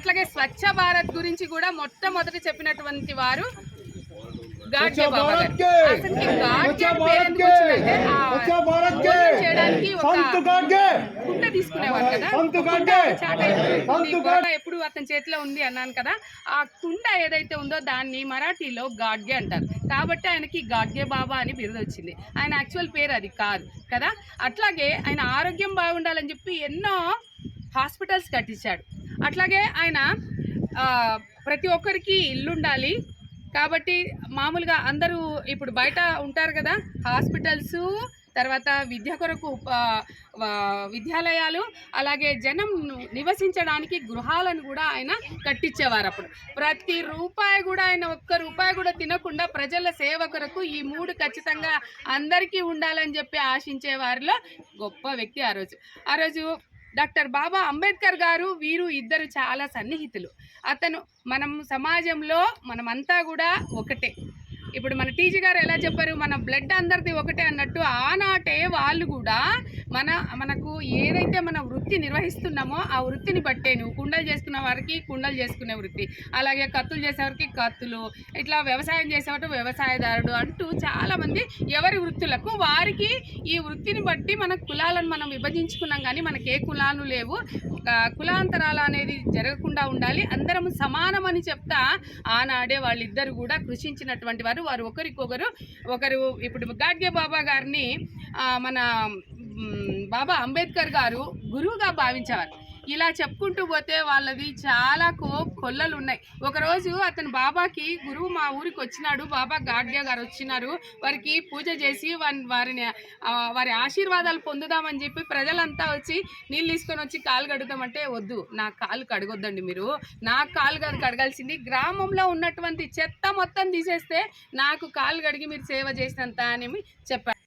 అట్లాగే స్వచ్ఛ భారత్ గురించి కూడా మొట్టమొదటి చెప్పినటువంటి వారు గాడ్గే బాబా గారు. అసలుకి గాడ్గే పేరు ఎందుకు వచ్చిందంటే చేయడానికి ఒక కుండ తీసుకునేవారు కదా, ఎప్పుడు అతని చేతిలో ఉంది అన్నాను కదా. ఆ కుండ ఏదైతే ఉందో దాన్ని మరాఠీలో గాడ్గే అంటారు. కాబట్టి ఆయనకి గాడ్గే బాబా అని బిరుదు వచ్చింది. ఆయన యాక్చువల్ పేరు అది కాదు కదా. అట్లాగే ఆయన ఆరోగ్యం బాగుండాలని చెప్పి ఎన్నో హాస్పిటల్స్ కట్టించాడు. అట్లాగే ఆయన ప్రతి ఒక్కరికి ఇల్లు ఉండాలి కాబట్టి మామూలుగా అందరూ ఇప్పుడు బయట ఉంటారు కదా, హాస్పిటల్స్, తర్వాత విద్య కొరకు విద్యాలయాలు, అలాగే జనం నివసించడానికి గృహాలను కూడా ఆయన కట్టించేవారు. అప్పుడు ప్రతి రూపాయి కూడా ఆయన ఒక్క రూపాయి కూడా తినకుండా ప్రజల సేవ కొరకు ఈ 3 ఖచ్చితంగా అందరికీ ఉండాలని చెప్పి ఆశించే వారిలో గొప్ప వ్యక్తి ఆ రోజు డాక్టర్ బాబా అంబేద్కర్ గారు. వీరు ఇద్దరు చాలా సన్నిహితులు. అతను మనం సమాజంలో మనమంతా కూడా ఒకటే. ఇప్పుడు మన టీజీ గారు ఎలా చెప్పారు, మన బ్లడ్ అందరిది ఒకటే అన్నట్టు ఆనాటే వాళ్ళు కూడా మనకు ఏదైతే మన వృత్తి నిర్వహిస్తున్నామో ఆ వృత్తిని బట్టే, నువ్వు కుండలు చేసుకున్న వారికి కుండలు చేసుకునే వృత్తి, అలాగే కత్తులు చేసేవారికి కత్తులు, ఇట్లా వ్యవసాయం చేసేవారు వ్యవసాయదారుడు అంటూ చాలామంది ఎవరి వృత్తులకు వారికి ఈ వృత్తిని బట్టి మన కులాలను మనం విభజించుకున్నాం. కానీ మనకి ఏ కులాలు లేవు, కులాంతరాలు అనేది జరగకుండా ఉండాలి, అందరం సమానమని చెప్తా ఆనాడే వాళ్ళిద్దరు కూడా కృషించినటువంటి వారు. ఒకరు ఇప్పుడు గాడ్గే బాబా గారిని మన బాబా అంబేద్కర్ గారు గురువుగా భావించేవారు. ఇలా చెప్పుకుంటూ పోతే వాళ్ళది చాలా కొల్లలు ఉన్నాయి. ఒకరోజు అతను బాబాకి గురువు మా ఊరికి వచ్చినాడు, బాబా గాడ్గే గారు వచ్చినారు. వారికి పూజ చేసి వారి ఆశీర్వాదాలు పొందుదామని చెప్పి ప్రజలంతా వచ్చి నీళ్ళు తీసుకొని వచ్చి కాలు కడుగుతామంటే, వద్దు, నా కాలు కడగొద్దండి, మీరు నా కాలు కాదు కడగాల్సింది, గ్రామంలో ఉన్నటువంటి చెత్త మొత్తం తీసేస్తే నాకు కాలు కడిగి మీరు సేవ చేసినంత అని చెప్పారు.